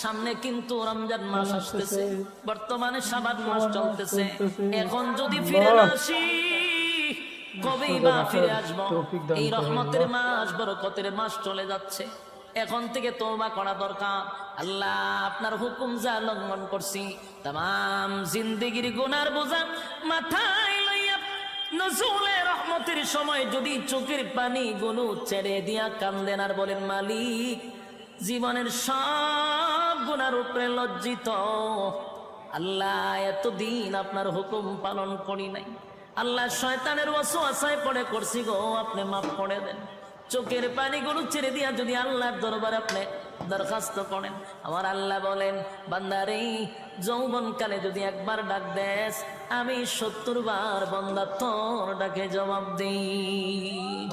সামনে কিন্তু রমজান মাস আসতেছে, বর্তমানে শাবান মাস চলতেছে। এখন যদি ফিরে না আসি কবেই বা ফিরে আসবো? এই রহমতের মাস, বরকতের মাস চলে যাচ্ছে। এখন থেকে তওবা করা দরকার। আল্লাহ আপনার হুকুম যা লঙ্ঘন করছি, তাম জিন্দেগির গুনার বোঝা মাথায় লইয়া নজুলে রহমতের সময় যদি চোখের পানি গুলো ছেড়ে দিয়া কান্দেন আর বলেন, মালিক জীবনের সব গুনার উপরে লজ্জিত, আল্লাহ এতদিন আপনার হুকুম পালন করি নাই, আল্লাহ শয়তানের ওয়াসওয়াসায় পড়ে করছি গো, আপনি মাফ করে দেন। চোখের পানিগুলো ছেড়ে দিয়া যদি আল্লাহর দরবারে আপনি দরখাস্ত করেন, আমার আল্লাহ বলেন, বান্দারে যৌবনকালে যদি একবার ডাক দেস, আমি 70 বার বান্দা তোর ডাকে জবাব দিই।